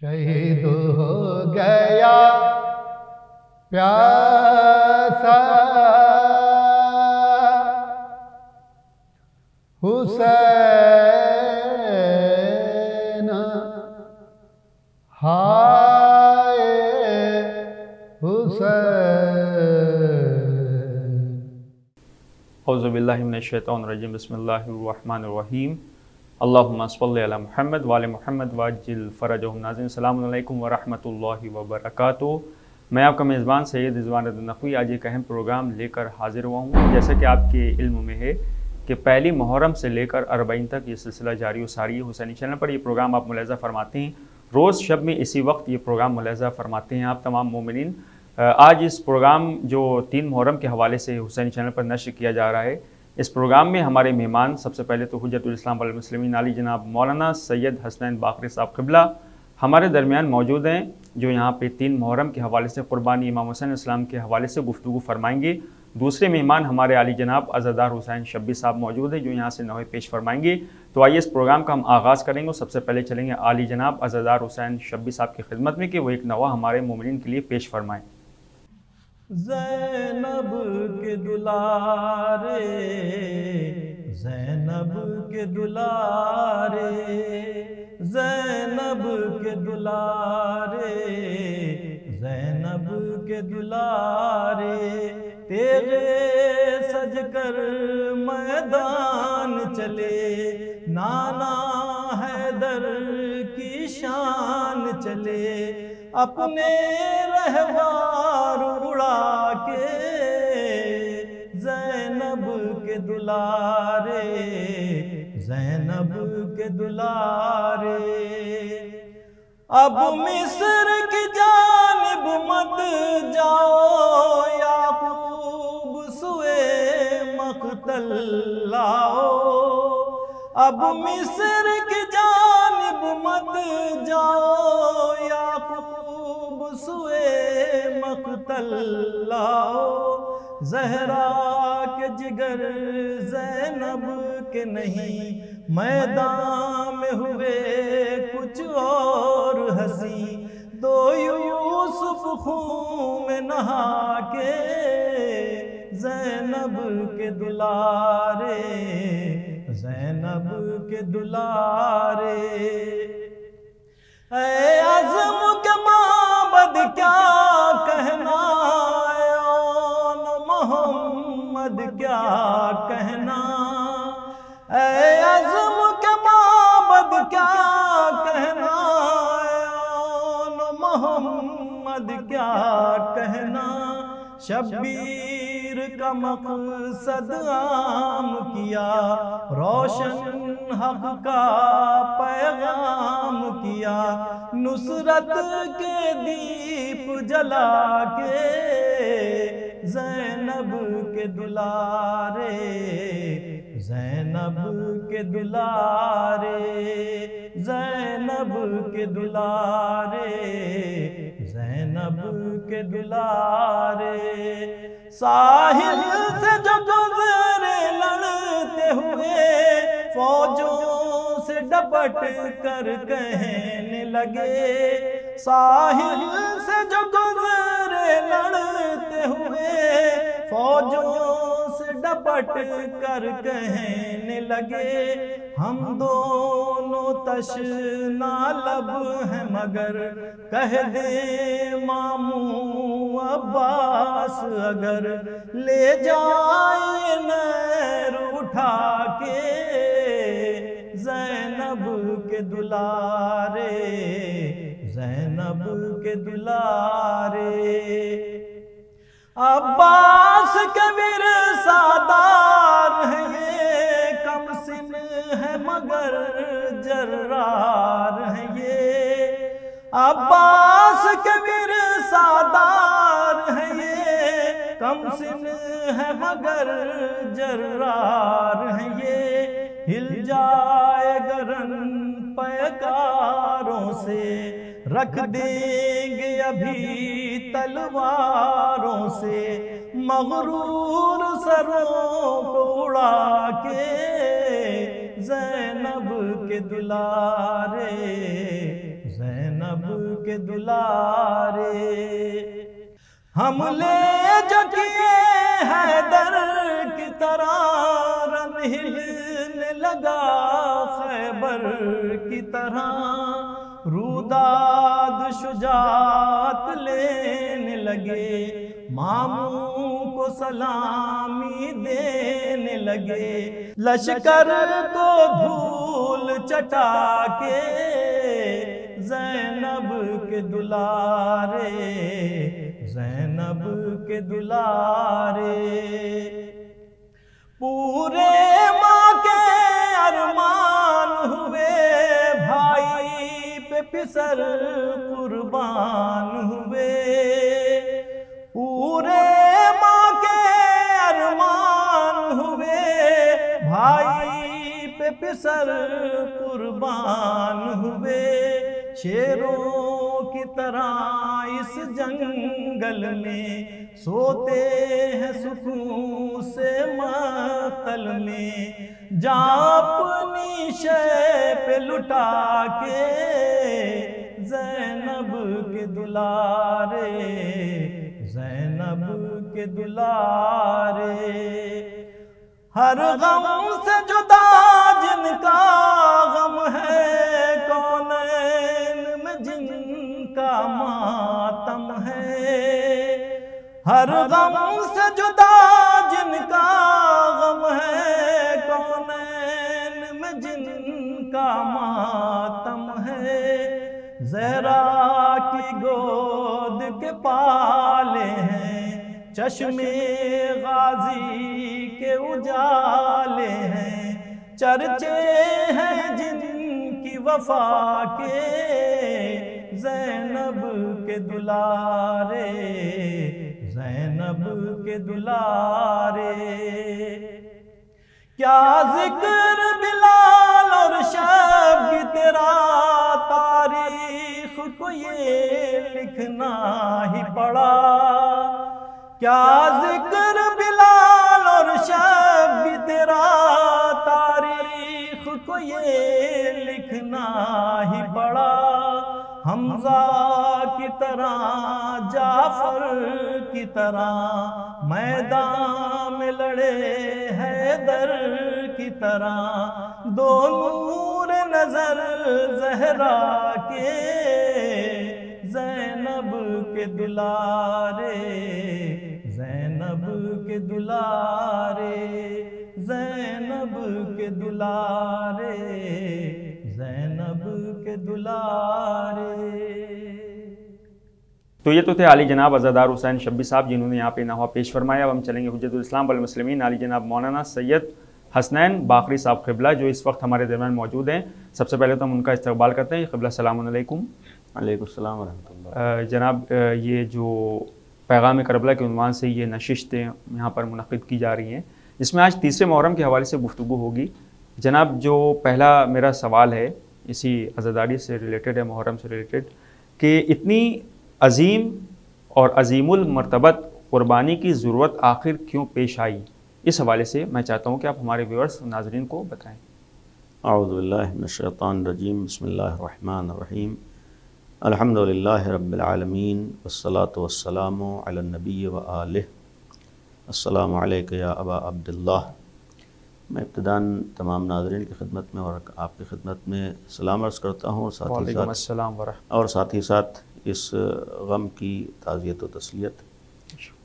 شہید ہو گیا پیاسا حسین ہائے حسین۔ اعوذ باللہ من الشیطان الرجیم، بسم اللہ الرحمن الرحیم۔ اللہم صلی علی محمد وعلی محمد واجل فرجہم۔ ناظرین السلام علیکم ورحمۃ اللہ وبرکاتہ۔ میں آپ کا میزبان سید رضوان رضا نقوی آج ایک اہم پروگرام لے کر حاضر ہوا ہوں۔ جیسا کہ آپ کے علم میں ہے کہ پہلی محرم سے لے کر 40 تک یہ سلسلہ جاری و ساری ہے۔ حسینی چینل پر یہ پروگرام آپ ملاحظہ فرماتے ہیں، روز شب میں اسی وقت یہ پروگرام ملاحظہ فرماتے ہیں آپ تمام مومنین۔ آج اس پروگرام جو 3 محرم کے حوالے سے حسینی چینل پر نشر کیا جا رہا ہے، اس پروگرام میں ہمارے مہمان سب سے پہلے تو حجت الاسلام والمسلمین علی جناب مولانا سید حسنین باقری صاحب قبلہ ہمارے درمیان موجود ہیں، جو یہاں پہ 3 محرم کے حوالے سے قربانی امام حسین علیہ السلام کے حوالے سے گفتگو فرمائیں گے۔ دوسرے مہمان ہمارے علی جناب عزادار حسین شبی صاحب موجود ہیں، جو یہاں سے نوحے پیش فرمائیں گے۔ تو آئیے اس پروگرام کا ہم آغاز کریں گے۔ سب سے پہلے چلیں گے علی جناب عزادار حسین شبی صاحب کی خدمت میں کہ وہ ایک نوحہ ہمارے مومنین کے لیے پیش فرمائیں۔ زینب کے دلارے، زینب کے دلارے، زینب کے دلارے، زینب کے دلارے، تیرے سج کر میدان چلے، نانا حیدر کی شان چلے، اپنے رہوار اڑا کے، زینب کے دلارے، زینب کے دلارے۔ اب مصر کی جانب مت جاؤ، یعقوب سوئے مقتل لاؤ، اب مصر کی جانب مت جاؤ، یعقوب سوئے مقتل لاؤ، زہرا کے جگر زینب کے نہیں، میدان میں ہوئے کچھ اور ہنسی، 2 یوسف خون میں نہا کے، زینب کے دلارے، زینب کے دلارے۔ اے عزم کے معبد کیا کہنا، اے آن محمد کیا کہنا، اے عزم کے معبد کیا کہنا، اے آن محمد کیا کہنا، شبیر کا مقصد عام کیا، روشن حق کا پیغام کیا، نصرت کے دیپ جلا کے، زینب کے دلارے، زینب کے دلارے، زینب کے دلارے، زینب کے دلارے۔ ساحل سے جو گزرے لڑتے ہوئے، فوجوں سے ڈپٹ کر کہنے لگے، ساحل سے جو گزرے لڑتے ہوئے، فوجوں سے ڈپٹ کر کہنے لگے، ہم دونوں تشنا لب ہیں مگر، کہہ دے ماموں عباس اگر، لے جائیں نیر اٹھا کے، زینب کے دلارے، زینب کے دلارے۔ عباس کے ورثادار ہیں یہ، کم سن ہے مگر جرار ہیں یہ، عباس کے ورثادار ہیں یہ، کم سن ہے مگر جرار ہیں یہ، ہل جائے گرن پیکاروں سے، رکھ دیں گے ابھی تلواروں سے، مغرور سروں کو اڑا کے، زینب کے دلارے، زینب کے دلارے، ہم لے جو کیے حیدر کی طرح، رن ہلنے لگا خیبر کی طرح، روداد شجاعت لینے لگے، ماموں کو سلامی دینے لگے، لشکر کو دھول چٹا کے زینب کے دلارے، زینب کے دلارے، پورے ماں کے ارمان ہوئے، بھائی پہ پسر قربان ہوئے، پورے ماں کے ارمان ہوئے، بھائی پہ پسر قربان ہوئے، شیروں کی طرح اس جنگل میں سوتے ہیں سکون سے مقتل میں، جان اپنی شے پہ لٹا کے زینب کے دلارے، زینب کے دلارے، ہر غم سے جدا جن کا غم ہے، کونین میں جن کا ماتم ہے، ہر غم سے جدا جن کا غم ہے، کونین میں جن کا ماتم ہے، زہرا کی گود کے پالے ہیں، چشم غازی کے اجالے ہیں، چرچے ہیں جن کی وفا کے، زینب کے دلارے، زینب کے دلارے، کیا ذکر بلال اور شب کی تیرا، تاریخ کو یہ لکھنا ہی پڑا، کیا ذکر بلال اور شب بھی تیرا، تاریخ کو یہ لکھنا ہی پڑا، حمزہ کی طرح جعفر کی طرح میدان میں لڑے حیدر کی طرح، دو نور نظر زہرا کے زینب کے دلارے، زینب کے دلارے، زینب کے دلارے، زینب کے دلارے۔ تو یہ تو تھے عالی جناب عزادار حسین شبی صاحب، جنہوں نے یہاں پہ نحوہ پیش فرمایا۔ اب ہم چلیں گے حجت الاسلام والمسلمین عالی جناب مولانا سید حسنین باقری صاحب قبلہ، جو اس وقت ہمارے درمیان موجود ہیں۔ سب سے پہلے تو ہم ان کا استقبال کرتے ہیں۔ قبلہ السلام علیکم۔ علیکم السلام ورحمۃ اللہ۔ جناب یہ جو پیغام کربلا کے عنوان سے یہ نشستیں یہاں پر منعقد کی جا رہی ہیں، اس میں آج تیسرے محرم کے حوالے سے گفتگو ہوگی۔ جناب جو پہلا میرا سوال ہے اسی عزاداری سے ریلیٹڈ ہے، محرم سے ریلیٹڈ، کہ اتنی عظیم اور عظیم المرتبت قربانی کی ضرورت آخر کیوں پیش آئی، اس حوالے سے میں چاہتا ہوں کہ آپ ہمارے ویورز ناظرین کو بتائیں۔ اعوذ باللہ من الشیطان الرجیم، بسم اللہ الرحمن الرحیم، الحمدللہ رب العالمین، والصلاة والسلام علی النبی وآلہ، السلام علیکم یا ابا عبداللہ۔ میں ابتداً تمام ناظرین کی خدمت میں اور آپ کی خدمت میں سلام عرض کرتا ہوں، اور ساتھ ہی ساتھ اس غم کی تعزیت و تسلیت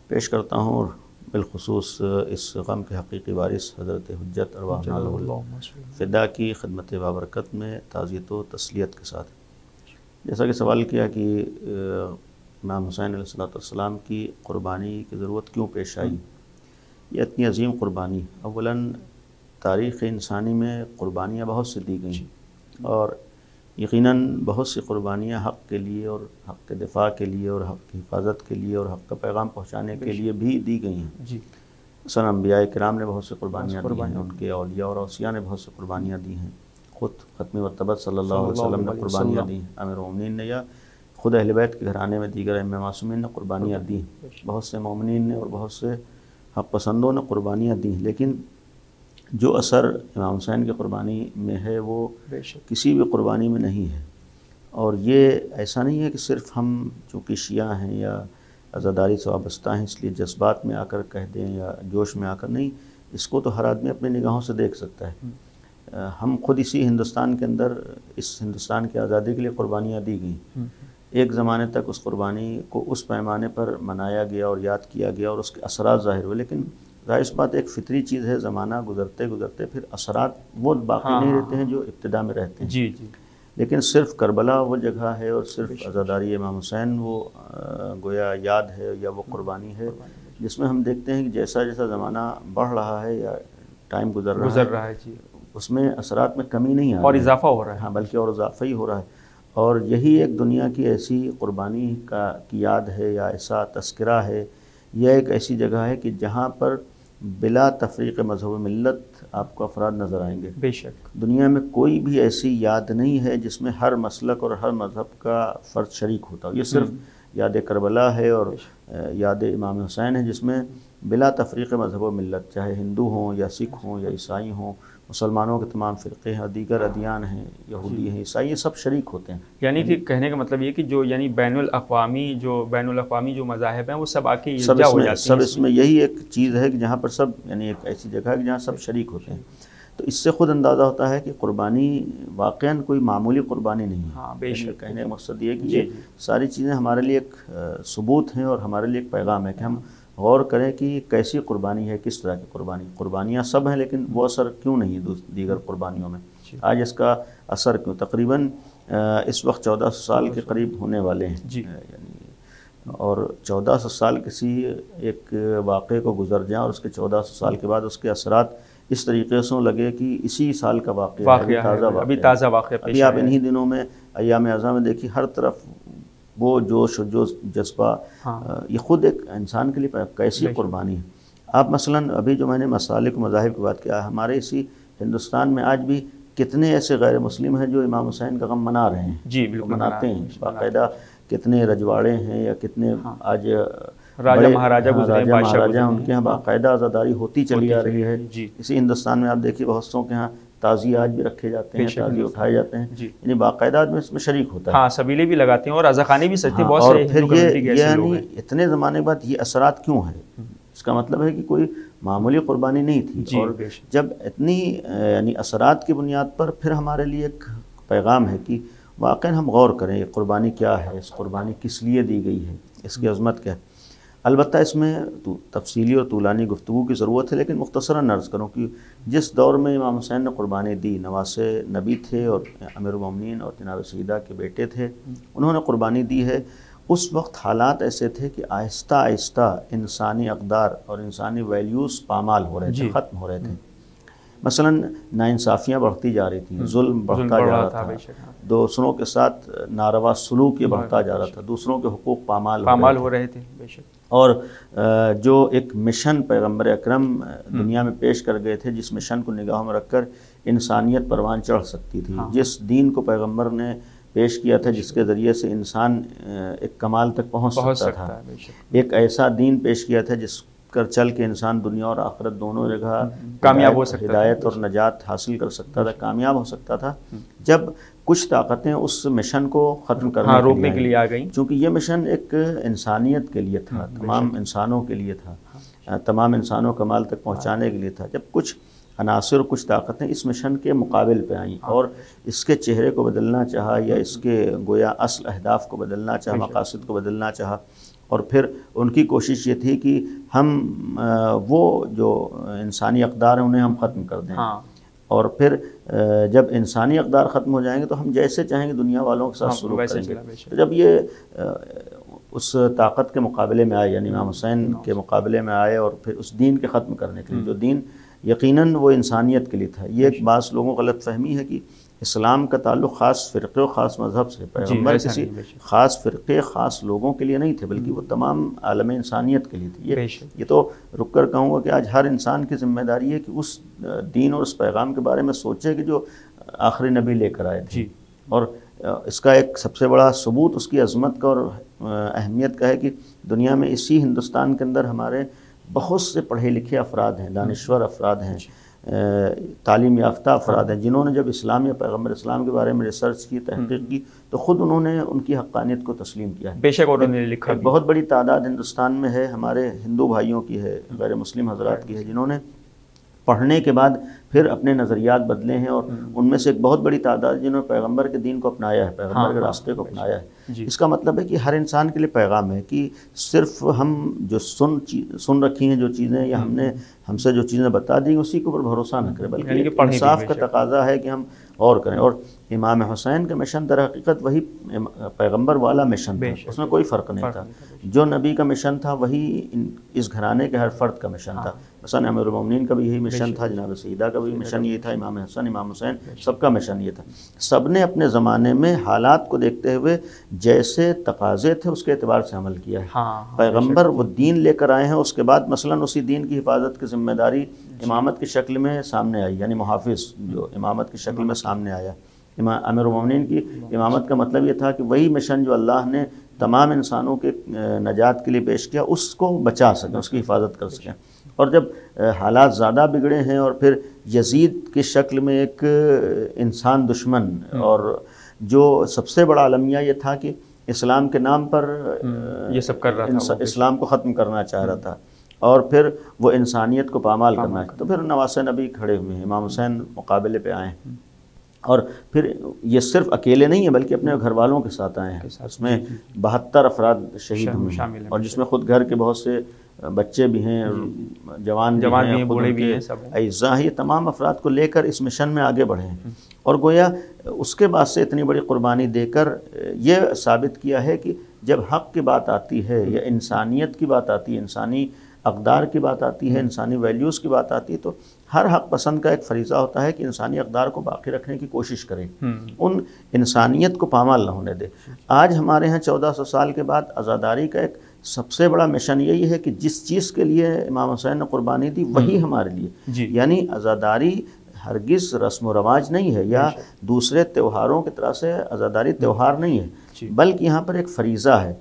پیش کرتا ہوں، اور بالخصوص اس غم کے حقیقی وارث حضرت حجت ارواحنا الفدا کی خدمت بابرکت میں تعزیت و تسلیت کے ساتھ۔ جیسا کہ سوال کیا کہ امام حسین علیہ السلام کی قربانی کی ضرورت کیوں پیش آئی، یہ اتنی عظیم قربانی، اولاً تاریخ انسانی میں قربانیاں بہت سی دی گئیں، اور یقیناً بہت سی قربانیاں حق کے لیے اور حق کے دفاع کے لیے اور حق کی حفاظت کے لیے اور حق کا پیغام پہنچانے کے لیے بھی دی گئی ہیں۔ مثلا انبیاء کرام نے بہت سی قربانیاں دی ہیں، ان کے اولیاء اور اوصیاء نے بہت سی قربانیاں دی ہیں، خود ختم مرتبت صلی اللہ علیہ وسلم نے قربانیاں دی ہیں، امیر المومنین نے، یا خود اہل بیت کے گھرانے میں دیگر ائمہ معصومین نے قربانیاں دی ہیں، بہت سے مومنین نے اور بہت سے حق پسندوں نے قربانیاں دی ہیں، لیکن جو اثر امام حسین کی قربانی میں ہے وہ کسی بھی قربانی میں نہیں ہے۔ اور یہ ایسا نہیں ہے کہ صرف ہم چونکہ شیعہ ہیں یا عزاداری سے وابستہ ہیں اس لیے جذبات میں آ کر کہہ دیں یا جوش میں آ کر، نہیں، اس کو تو ہر آدمی اپنی نگاہوں سے دیکھ سکتا ہے۔ ہم خود اسی ہندوستان کے اندر اس ہندوستان کی آزادی کے لیے قربانیاں دی گئیں، ایک زمانے تک اس قربانی کو اس پیمانے پر منایا گیا اور یاد کیا گیا اور اس کے اثرات ظاہر ہوئے، لیکن ظاہر اس بات ایک فطری چیز ہے، زمانہ گزرتے گزرتے پھر اثرات وہ باقی نہیں رہتے ہیں جو ابتدا میں رہتے ہیں۔ جی جی، لیکن صرف کربلا وہ جگہ ہے اور صرف عزاداری امام حسین وہ گویا یاد ہے یا وہ قربانی ہے جس میں ہم دیکھتے ہیں کہ جیسا جیسا زمانہ بڑھ رہا ہے یا ٹائم گزر رہا ہے جی، اس میں اثرات میں کمی نہیں آ رہی اور اضافہ ہو رہا ہے۔ ہاں، بلکہ اور اضافہ ہی ہو رہا ہے، اور یہی ایک دنیا کی ایسی قربانی کی یاد ہے یا ایسا تذکرہ ہے، یہ ایک ایسی جگہ ہے کہ جہاں پر بلا تفریق مذہب و ملت آپ کو افراد نظر آئیں گے۔ بے شک دنیا میں کوئی بھی ایسی یاد نہیں ہے جس میں ہر مسلک اور ہر مذہب کا فرد شریک ہوتا ہو، یہ صرف یاد کربلا ہے اور یاد امام حسین ہے جس میں بلا تفریق مذہب و ملت، چاہے ہندو ہوں یا سکھ ہوں یا عیسائی ہوں، مسلمانوں کے تمام فرقے ہیں، دیگر ادیان ہیں، یہودی ہیں، عیسائی، یہ سب شریک ہوتے ہیں۔ یعنی کہ کہنے کا مطلب یہ کہ جو یعنی بین الاقوامی جو مذاہب ہیں وہ سب آ کے یکجا ہو جاتے ہیں۔ سب اس میں یہی ایک چیز ہے کہ جہاں پر سب، یعنی ایک ایسی جگہ ہے کہ جہاں سب شریک ہوتے ہیں، تو اس سے خود اندازہ ہوتا ہے کہ قربانی واقعاً کوئی معمولی قربانی نہیں ہے۔ ہاں بے شک، کہنے کا مقصد یہ ہے کہ یہ ساری چیزیں ہمارے لیے ایک ثبوت ہیں اور ہمارے لیے ایک پیغام ہے کہ ہم غور کریں کہ یہ کیسی قربانی ہے، کس طرح کی قربانیاں سب ہیں، لیکن وہ اثر کیوں نہیں ہے دیگر قربانیوں میں، آج اس کا اثر کیوں؟ تقریباً اس وقت 1400 سال کے قریب ہونے والے ہیں، یعنی اور 1400 سال کسی ایک واقعے کو گزر جائیں اور اس کے 1400 سال کے بعد اس کے اثرات اس طریقے سے لگے کہ اسی سال کا واقعہ ہے، ابھی تازہ واقعہ ابھی آپ انہی دنوں میں ایام اعظم میں دیکھیے، ہر طرف وہ جوش و جذبہ، یہ خود ایک انسان کے لیے کیسی قربانی ہے۔ آپ مثلاً ابھی جو میں نے مسالک و مذاہب کی بات کیا، ہمارے اسی ہندوستان میں آج بھی کتنے ایسے غیر مسلم ہیں جو امام حسین کا غم منا رہے ہیں، جی بالکل مناتے ہیں باقاعدہ، کتنے رجواڑے ہیں یا کتنے آج راجہ مہاراجہ گزرے ہیں، مہاراجہ، ان کے یہاں باقاعدہ عزاداری ہوتی چلی آ رہی ہے۔ اسی ہندوستان میں آپ دیکھیے بہت سو کے یہاں تعزیے آج بھی رکھے جاتے ہیں، تعزیے اٹھائے جاتے ہیں، یعنی باقاعدہ آدمی اس میں شریک ہوتا ہے۔ ہاں، سبیلے بھی لگاتے ہیں اور عزاخانے بھی سجتے ہیں، بہت اور سے پھر یہ یعنی اتنے زمانے کے بعد یہ اثرات کیوں ہے؟ اس کا مطلب ہے کہ کوئی معمولی قربانی نہیں تھی، اور جب اتنی یعنی اثرات کی بنیاد پر پھر ہمارے لیے ایک پیغام ہے کہ واقعاً ہم غور کریں یہ قربانی کیا ہے، اس قربانی کس لیے دی گئی ہے، اس کی عظمت کیا ہے۔ البتہ اس میں تفصیلی اور طولانی گفتگو کی ضرورت ہے، لیکن مختصراً عرض کروں کہ جس دور میں امام حسین نے قربانی دی، نواسِ نبی تھے اور امیر المومنین اور جناب سیدہ کے بیٹے تھے، انہوں نے قربانی دی ہے، اس وقت حالات ایسے تھے کہ آہستہ آہستہ انسانی اقدار اور انسانی ویلیوز پامال ہو رہے تھے، ختم ہو رہے تھے۔ مثلاً ناانصافیاں بڑھتی جا رہی تھیں، ظلم بڑھتا جا رہا تھا، دوسروں کے ساتھ ناروا سلوک یہ بڑھتا جا رہا تھا، دوسروں کے حقوق پامال ہو رہے تھے، اور جو ایک مشن پیغمبر اکرم دنیا میں پیش کر گئے تھے، جس مشن کو نگاہوں میں رکھ کر انسانیت پروان چڑھ سکتی تھی، جس دین کو پیغمبر نے پیش کیا تھا جس کے ذریعے سے انسان ایک کمال تک پہنچ سکتا تھا، ایک ایسا دین پیش کیا تھا جس کر چل کے انسان دنیا اور آخرت دونوں جگہ کامیاب ہو سکتا، ہدایت اور نجات حاصل کر سکتا تھا، کامیاب ہو سکتا تھا، جب کچھ طاقتیں اس مشن کو ختم کرنے روکنے کے لیے آ گئیں، چونکہ یہ مشن ایک انسانیت کے لیے تھا، تمام انسانوں کے لیے تھا، تمام انسانوں کمال تک پہنچانے کے لیے تھا، جب کچھ عناصر کچھ طاقتیں اس مشن کے مقابل پہ آئیں اور اس کے چہرے کو بدلنا چاہا یا اس کے گویا اصل اہداف کو بدلنا چاہا، مقاصد کو بدلنا چاہا، اور پھر ان کی کوشش یہ تھی کہ ہم وہ جو انسانی اقدار ہیں انہیں ہم ختم کر دیں، اور پھر جب انسانی اقدار ختم ہو جائیں گے تو ہم جیسے چاہیں گے دنیا والوں کے ساتھ سلوک کریں گے۔ تو جب یہ اس طاقت کے مقابلے میں آئے، یعنی امام حسین کے مقابلے میں آئے، اور پھر اس دین کے ختم کرنے کے لیے، جو دین یقیناً وہ انسانیت کے لیے تھا۔ یہ ایک بعض لوگوں کو غلط فہمی ہے کہ اسلام کا تعلق خاص فرقے و خاص مذہب سے، پیغمبر کسی خاص فرقے خاص لوگوں کے لیے نہیں تھے، بلکہ وہ تمام عالم انسانیت کے لیے تھے۔ یہ تو رک کر کہوں گا کہ آج ہر انسان کی ذمہ داری ہے کہ اس دین اور اس پیغام کے بارے میں سوچے کہ جو آخری نبی لے کر آئے تھے، اور اس کا ایک سب سے بڑا ثبوت اس کی عظمت کا اور اہمیت کا ہے کہ دنیا میں اسی ہندوستان کے اندر ہمارے بہت سے پڑھے لکھے افراد ہیں، دانشور افراد ہیں، تعلیم یافتہ افراد ہیں جنہوں نے جب اسلام یا پیغمبر اسلام کے بارے میں ریسرچ کی، تحقیق کی، تو خود انہوں نے ان کی حقانیت کو تسلیم کیا ہے۔ بے شک انہوں نے لکھا ایک بہت بڑی تعداد ہندوستان میں ہے، ہمارے ہندو بھائیوں کی ہے، غیر مسلم حضرات کی ہے، جنہوں نے پڑھنے کے بعد پھر اپنے نظریات بدلے ہیں، اور ان میں سے ایک بہت بڑی تعداد جنہوں نے پیغمبر کے دین کو اپنایا ہے، پیغمبر کے راستے کو اپنایا ہے۔ اس کا مطلب ہے کہ ہر انسان کے لیے پیغام ہے کہ صرف ہم جو سن رکھی ہیں جو چیزیں، یا ہم سے جو چیزیں بتا دی اسی کے اوپر بھروسہ نہ کریں، بلکہ انصاف کا تقاضا ہے کہ ہم غور کریں۔ اور امام حسین کا مشن در حقیقت وہی پیغمبر والا مشن تھا، اس میں کوئی فرق نہیں تھا۔ جو نبی کا مشن تھا وہی اس گھرانے کے ہر فرد کا مشن تھا۔ مثلا امیر المومنین کا بھی یہی مشن تھا، جناب سیدہ کا بھی مشن یہ تھا، امام حسن، امام حسین، سب کا مشن یہ تھا۔ سب نے اپنے زمانے میں حالات کو دیکھتے ہوئے جیسے تقاضے تھے اس کے اعتبار سے عمل کیا ہے۔ پیغمبر وہ دین لے کر آئے ہیں، اس کے بعد مثلا اسی دین کی حفاظت کی ذمہ داری امامت کی شکل میں سامنے آئی، یعنی محافظ جو امامت کی شکل میں سامنے آیا۔ امیر المومنین کی امامت کا مطلب یہ تھا کہ وہی مشن جو اللہ نے تمام انسانوں کے نجات کے لیے پیش کیا اس کو بچا سکیں، اس کی حفاظت کر سکیں۔ اور جب حالات زیادہ بگڑے ہیں اور پھر یزید کی شکل میں ایک انسان دشمن، اور جو سب سے بڑا المیہ یہ تھا کہ اسلام کے نام پر یہ سب کر رہا تھا، اسلام کو ختم کرنا چاہ رہا تھا، اور پھر وہ انسانیت کو پامال کرنا ہے، تو پھر نواسہ نبی کھڑے ہوئے ہیں، امام حسین مقابلے پہ آئے ہیں، اور پھر یہ صرف اکیلے نہیں ہیں بلکہ اپنے گھر والوں کے ساتھ آئے ہیں۔ اس میں 72 افراد شہید ہوئے ہیں، اور جس میں خود گھر کے بہت سے بچے بھی ہیں، جوان بھی ہیں، بوڑھے بھی ہیں، اعزاء ہیں، یہ تمام افراد کو لے کر اس مشن میں آگے بڑھے ہیں۔ اور گویا اس کے بعد سے اتنی بڑی قربانی دے کر یہ ثابت کیا ہے کہ جب حق کی بات آتی ہے، یا انسانیت کی بات آتی ہے، انسانی اقدار کی بات آتی ہے، انسانی ویلیوز کی بات آتی ہے، تو ہر حق پسند کا ایک فریضہ ہوتا ہے کہ انسانی اقدار کو باقی رکھنے کی کوشش کرے، ان انسانیت کو پامال نہ ہونے دے۔ آج ہمارے ہاں 1400 سال کے بعد عزاداری کا ایک سب سے بڑا مشن یہی ہے کہ جس چیز کے لیے امام حسین نے قربانی دی وہی ہمارے لیے، یعنی عزاداری ہرگز رسم و رواج نہیں ہے، یا دوسرے تہواروں کی طرح سے عزاداری تہوار نہیں ہے، بلکہ یہاں پر ایک فریضہ ہے۔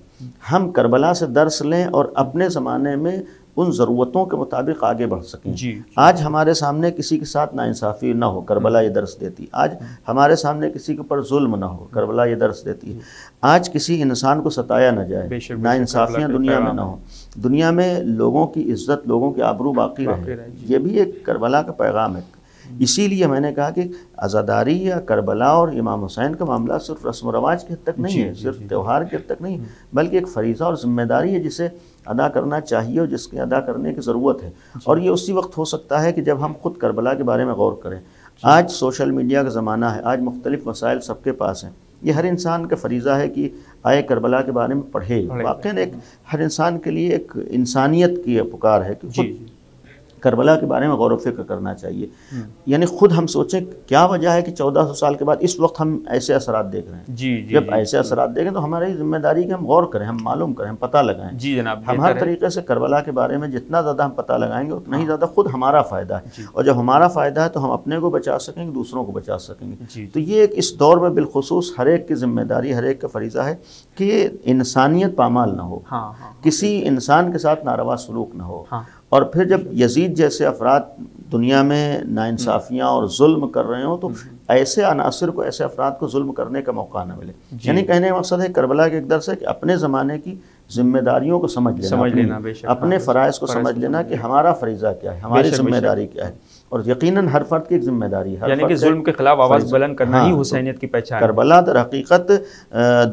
ہم کربلا سے درس لیں اور اپنے زمانے میں ان ضرورتوں کے مطابق آگے بڑھ سکیں۔ آج ہمارے سامنے کسی کے ساتھ ناانصافی نہ ہو، کربلا یہ درس دیتی۔ آج ہمارے سامنے کسی کے اوپر ظلم نہ ہو، کربلا یہ درس دیتی ہے۔ آج کسی انسان کو ستایا نہ جائے، ناانصافیاں دنیا میں نہ ہوں، دنیا میں لوگوں کی عزت، لوگوں کی آبرو باقی رہے، یہ بھی ایک کربلا کا پیغام ہے۔ اسی لیے میں نے کہا کہ عزاداری یا کربلا اور امام حسین کا معاملہ صرف رسم و رواج کی حد تک نہیں ہے، صرف تہوار کی حد تک نہیں، بلکہ ایک فریضہ اور ذمہ داری ہے جسے ادا کرنا چاہیے اور جس کے ادا کرنے کی ضرورت ہے۔ اور یہ اسی وقت ہو سکتا ہے کہ جب ہم خود کربلا کے بارے میں غور کریں۔ آج سوشل میڈیا کا زمانہ ہے، آج مختلف مسائل سب کے پاس ہیں، یہ ہر انسان کا فریضہ ہے کہ آئے کربلا کے بارے میں پڑھے۔ واقعاً ایک ہر انسان کے لیے ایک انسانیت کی پکار ہے کہ خود کربلا کے بارے میں غور و فکر کرنا چاہیے۔ یعنی خود ہم سوچیں کیا وجہ ہے کہ 1400 سال کے بعد اس وقت ہم ایسے اثرات دیکھ رہے ہیں۔ جب ایسے اثرات دیکھیں تو ہماری ذمہ داری کہ ہم غور کریں، ہم معلوم کریں، ہم پتہ لگائیں۔ ہم ہر طریقے سے کربلا کے بارے میں جتنا زیادہ ہم پتہ لگائیں گے اتنا ہی زیادہ خود ہمارا فائدہ ہے، اور جب ہمارا فائدہ ہے تو ہم اپنے کو بچا سکیں گے، دوسروں کو بچا سکیں گے۔ تو یہ ایک اس دور میں بالخصوص ہر ایک کی ذمہ داری، ہر ایک کا فریضہ ہے کہ انسانیت پامال نہ ہو، کسی انسان کے ساتھ ناروا سلوک نہ ہو۔ اور پھر جب یزید جیسے افراد دنیا میں ناانصافیاں اور ظلم کر رہے ہوں تو ایسے عناصر کو، ایسے افراد کو ظلم کرنے کا موقع نہ ملے۔ یعنی کہنے کا مقصد ہے کربلا کے ایک درس ہے کہ اپنے زمانے کی ذمہ داریوں کو سمجھ لینا، اپنے فرائض کو سمجھ لینا کہ ہمارا فریضہ کیا ہے، ہماری ذمہ داری کیا ہے، اور یقیناً ہر فرد کی ایک ذمہ داری ہے، یعنی کہ ظلم کے خلاف آواز بلند کرنا ہی حسینیت کی پہچان ہے۔ کربلا در حقیقت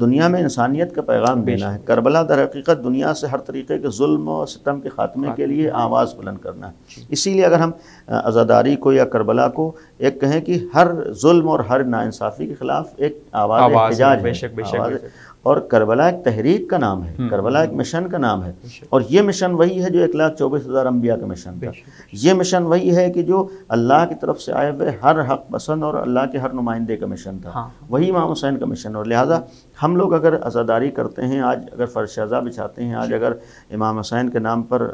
دنیا میں انسانیت کا پیغام دینا ہے، کربلا در حقیقت دنیا سے ہر طریقے کے ظلم و ستم کے خاتمے کے لیے آواز بلند کرنا ہے۔ اسی لیے اگر ہم عزاداری کو یا کربلا کو ایک کہیں کہ ہر ظلم اور ہر ناانصافی کے خلاف ایک آواز احتجاج ہے، اور کربلا ایک تحریک کا نام ہے، کربلا ایک مشن کا نام ہے، اور یہ مشن وہی ہے جو 1,24,000 انبیاء کا مشن تھا۔ یہ مشن وہی ہے کہ جو اللہ کی طرف سے آئے ہوئے ہر حق پسند اور اللہ کے ہر نمائندے کا مشن تھا، وہی امام حسین کا مشن۔ اور لہٰذا ہم لوگ اگر عزاداری کرتے ہیں، آج اگر فرش عزا بچھاتے ہیں، آج اگر امام حسین کے نام پر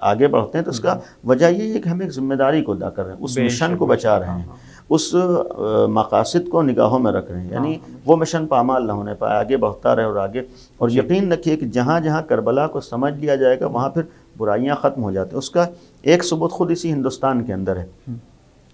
آگے بڑھتے ہیں، تو اس کا وجہ یہ ہے کہ ہم ایک ذمہ داری کو ادا کر رہے ہیں، اس مشن کو بچا رہے ہیں، اس مقاصد کو نگاہوں میں رکھ رہے ہیں، یعنی وہ مشن پامال نہ ہونے پائے، آگے بڑھتا رہے اور آگے۔ اور یقین رکھیے کہ جہاں جہاں کربلا کو سمجھ لیا جائے گا وہاں پھر برائیاں ختم ہو جاتی ہیں۔ اس کا ایک ثبوت خود اسی ہندوستان کے اندر ہے۔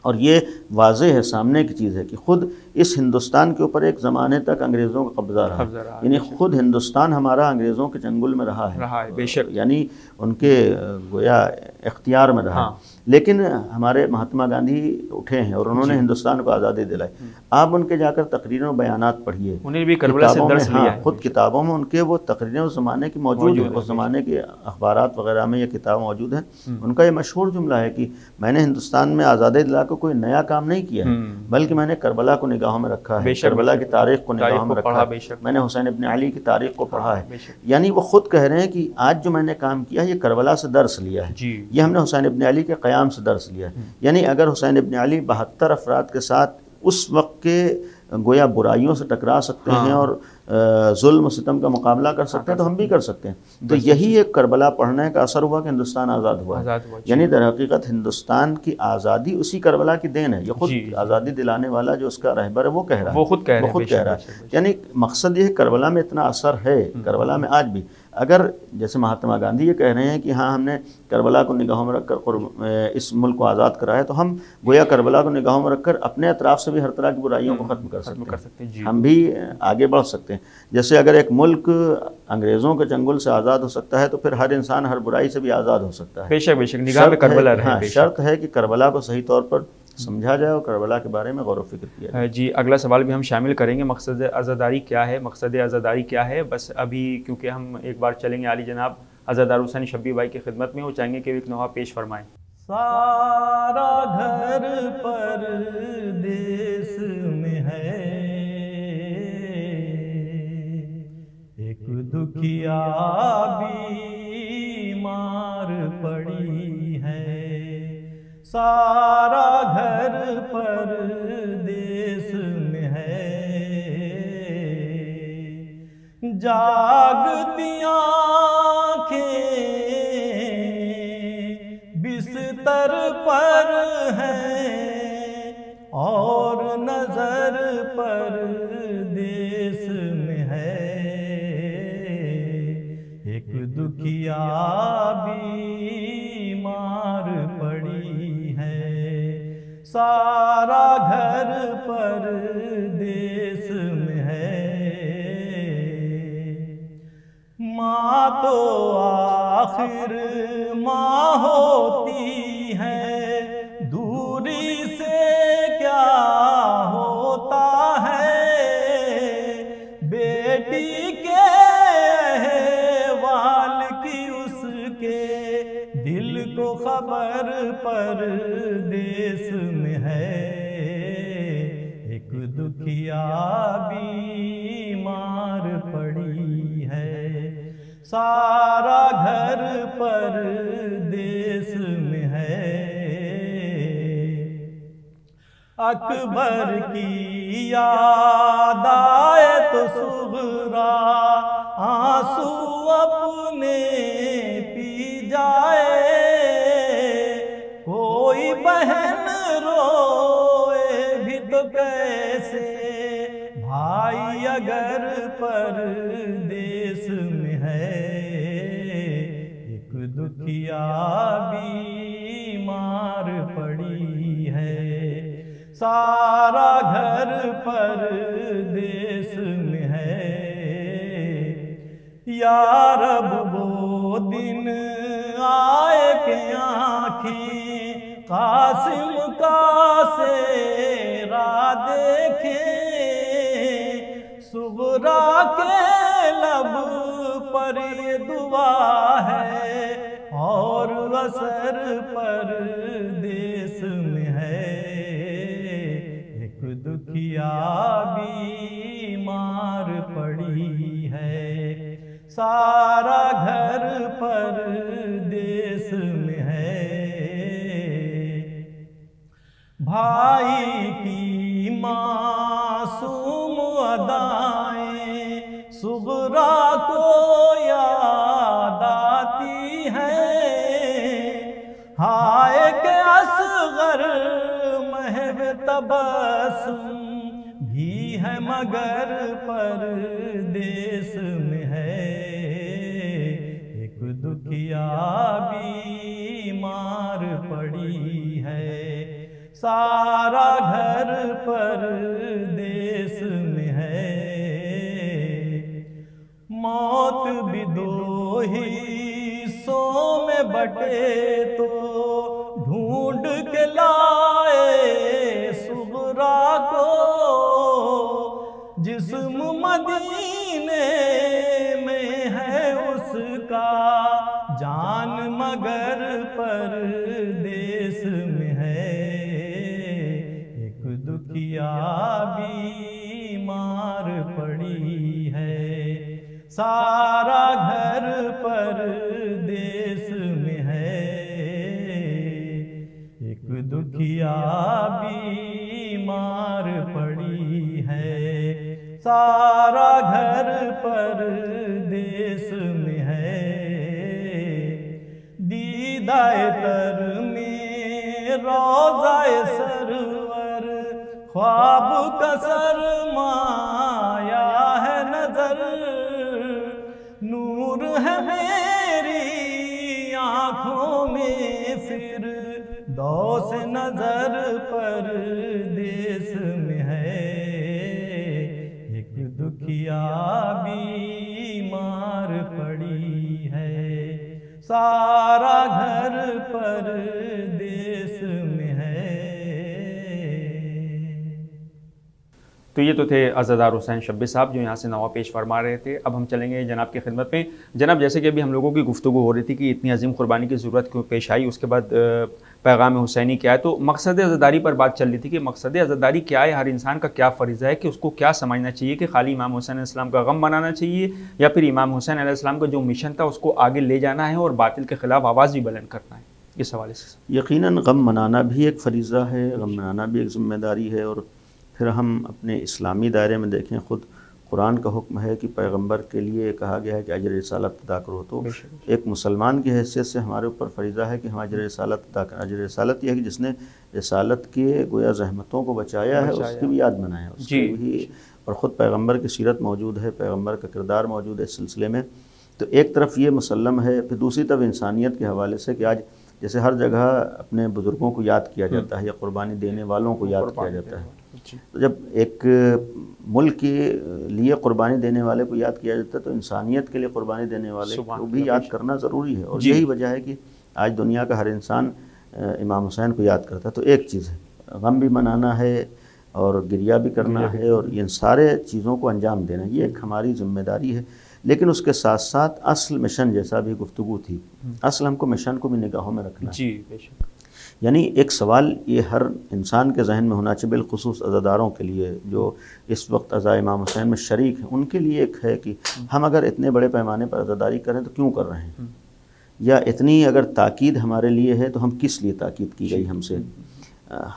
اور یہ واضح ہے، سامنے کی چیز ہے کہ خود اس ہندوستان کے اوپر ایک زمانے تک انگریزوں کا قبضہ رہا، یعنی خود ہندوستان ہمارا انگریزوں کے چنگل میں رہا ہے بے شک، یعنی ان کے گویا اختیار میں رہا، لیکن ہمارے مہاتما گاندھی اٹھے ہیں اور انہوں نے ہندوستان کو آزادی دلائی۔ آپ ان کے جا کر تقریروں و بیانات پڑھیے، انہیں بھی کربلا سے درس لیا ہے، خود کتابوں میں ان کے وہ تقریریں اس زمانے کی موجود ہیں، اس زمانے کے اخبارات وغیرہ میں یہ کتاب موجود ہیں۔ ان کا یہ مشہور جملہ ہے کہ میں نے ہندوستان میں آزادی دلا کے کوئی نیا کام نہیں کیا ہے، بلکہ میں نے کربلا کو نگاہوں میں رکھا ہے، کربلا کی تاریخ کو نگاہوں میں رکھا ہے، میں نے حسین ابن علی کی تاریخ کو پڑھا ہے۔ یعنی وہ خود کہہ رہے ہیں کہ آج جو میں نے کام کیا ہے یہ کربلا سے درس لیا ہے، یہ ہم نے حسین ابن علی کے قیام سے درس لیا ہے۔ یعنی اگر حسین ابن علی 72 افراد کے ساتھ اس وقت کے گویا برائیوں سے ٹکرا سکتے ہیں اور ظلم و ستم کا مقابلہ کر سکتے ہیں تو ہم بھی کر سکتے ہیں۔ تو یہی ایک کربلا پڑھنے کا اثر ہوا کہ ہندوستان آزاد ہوا، یعنی در حقیقت ہندوستان کی آزادی اسی کربلا کی دین ہے۔ یہ خود آزادی دلانے والا جو اس کا رہبر ہے وہ کہہ رہا ہے، وہ خود کہہ رہا ہے۔ یعنی مقصد یہ ہے کربلا میں اتنا اثر ہے، کربلا میں آج بھی اگر جیسے مہاتما گاندھی یہ کہہ رہے ہیں کہ ہاں ہم نے کربلا کو نگاہوں میں رکھ کر اس ملک کو آزاد کرایا، تو ہم گویا کربلا کو نگاہوں میں رکھ کر اپنے اطراف سے بھی ہر طرح کی برائیوں کو ختم کر سکتے ہیں، ہم بھی آگے بڑھ سکتے ہیں۔ جیسے اگر ایک ملک انگریزوں کے چنگل سے آزاد ہو سکتا ہے تو پھر ہر انسان ہر برائی سے بھی آزاد ہو سکتا ہے۔ بے شک بے شک، نگاہ میں کربلا رہے۔ شرط ہے کہ کربلا کو صحیح طور پر سمجھا جائے اور کربلا کے بارے میں غور و فکر کیا جائے۔ جی اگلا سوال بھی ہم شامل کریں گے، مقصد عزاداری کیا ہے، مقصد عزاداری کیا ہے؟ بس ابھی کیونکہ ہم ایک بار چلیں گے عالی جناب عزادار حسین شبلی بھائی کی خدمت میں، وہ چاہیں گے کہ ایک نوحہ پیش فرمائیں۔ سارا گھر پردیس میں ہے، ایک دکھیا بیمار پڑی ہے، سارا گھر پردیس میں ہے، جاگتی آنکھیں بستر پر ہیں اور نظر پردیس میں ہے، ایک دکھیا بیمار پڑی ہے، سارا گھر پردیس میں ہے، ماں تو آخر ماں ہوتی ہے، دوری سے کیا ہوتا ہے، بیٹی کے احوال کی اس کے دل کو خبر پردیس میں ہے، ایک دکھیا بیمار پڑی ہے، سارا گھر پردیس میں ہے، اکبر کی یاد آئے تو صغرا آنسو اپنے پی جائے، کوئی بہن روئے بھی تو کیسے بھائی اگر پردیس میں ہے، ایک دکھیا بیمار پڑی ہے، سارا گھر پردیس میں ہے، یا رب وہ دن آئے کہ آنکھیں قاسم کا سیرا دیکھیں، صغرا کے لب پر یہ دعا ہے اور اثر پردیس میں ہے، ایک دکھیا بیمار پڑی ہے، سارا گھر پردیس میں ہے، بھائی کی معصوم ادائیں صغرا کو یاد آتی ہیں، ہائے کہ اصغر محو تبسم بھی ہے مگر پردیس میں ہے، ایک دکھیا بیمار پڑی ہے، موت بھی دو حصوں میں بٹے تو ڈھونڈ کے لائے صغرا کو، جسم مدینے میں ہے اس کا، جان مگر پردیس میں ہے۔ ایک دکھیا بیمار پڑی ہے، سارا گھر پردیس میں ہے۔ ایک دکھیا بیمار پڑی ہے، سارا گھر پردیس میں ہے۔ دیدائے تر میں روضہ سرور، خواب کا سرمایہ ہے نظر، نور ہے میری آنکھوں میں پھر دوس نظر پردیس میں ہے۔ ایک دکھیا بیمار پڑی ہے، سارا گھر پردیس میں ہے۔ تو یہ تو تھے عزادار حسین شبی صاحب جو یہاں سے نوا پیش فرما رہے تھے۔ اب ہم چلیں گے جناب کی خدمت میں۔ جناب جیسے کہ ابھی ہم لوگوں کی گفتگو ہو رہی تھی کہ اتنی عظیم قربانی کی ضرورت کیوں پیش آئی، اس کے بعد پیغام حسینی کیا ہے، تو مقصد عزاداری پر بات چل رہی تھی کہ مقصد عزاداری کیا ہے، ہر انسان کا کیا فریضہ ہے، کہ اس کو کیا سمجھنا چاہیے، کہ خالی امام حسین علیہ السلام کا غم منانا چاہیے، یا پھر امام حسین علیہ السلام کا جو مشن تھا اس کو آگے لے جانا ہے اور باطل کے خلاف آواز بھی بلند کرنا ہے۔ اس حوالے سے یقیناً غم منانا بھی ایک فریضہ ہے، غم منانا بھی ایک ذمہ داری ہے، اور پھر ہم اپنے اسلامی دائرے میں دیکھیں، خود قرآن کا حکم ہے کہ پیغمبر کے لیے کہا گیا ہے کہ اجر رسالت ادا کرو، تو ایک مسلمان کی حیثیت سے ہمارے اوپر فریضہ ہے کہ ہم اجر رسالت ادا کریں۔ اجر رسالت یہ ہے کہ جس نے رسالت کے گویا زحمتوں کو بچایا ہے اس کی بھی یاد منائیں، اس کی بھی، اور خود پیغمبر کی سیرت موجود ہے، پیغمبر کا کردار موجود ہے اس سلسلے میں۔ تو ایک طرف یہ مسلم ہے، پھر دوسری طرف انسانیت کے حوالے سے کہ آج جیسے ہر جگہ اپنے بزرگوں کو یاد کیا جاتا ہے یا قربانی دینے والوں کو یاد کیا جاتا ہے، تو جب ایک ملک کے لیے قربانی دینے والے کو یاد کیا جاتا ہے تو انسانیت کے لیے قربانی دینے والے کو بھی یاد کرنا ضروری ہے، اور یہی وجہ ہے کہ آج دنیا کا ہر انسان امام حسین کو یاد کرتا ہے۔ تو ایک چیز ہے غم بھی منانا ہے اور گریہ بھی کرنا ہے، اور ان سارے چیزوں کو انجام دینا، یہ ایک ہماری ذمہ داری ہے۔ لیکن اس کے ساتھ ساتھ اصل مشن جیسا بھی گفتگو تھی، اصل ہم کو مشن کو بھی نگاہوں میں رکھنا ہے۔ بے شک، یعنی ایک سوال یہ ہر انسان کے ذہن میں ہونا چاہیے، بالخصوص عزاداروں کے لیے جو اس وقت عزا امام حسین میں شریک ہیں، ان کے لیے ایک ہے کہ ہم اگر اتنے بڑے پیمانے پر عزاداری کریں تو کیوں کر رہے ہیں، یا اتنی اگر تاکید ہمارے لیے ہے تو ہم کس لیے تاکید کی گئی ہم سے۔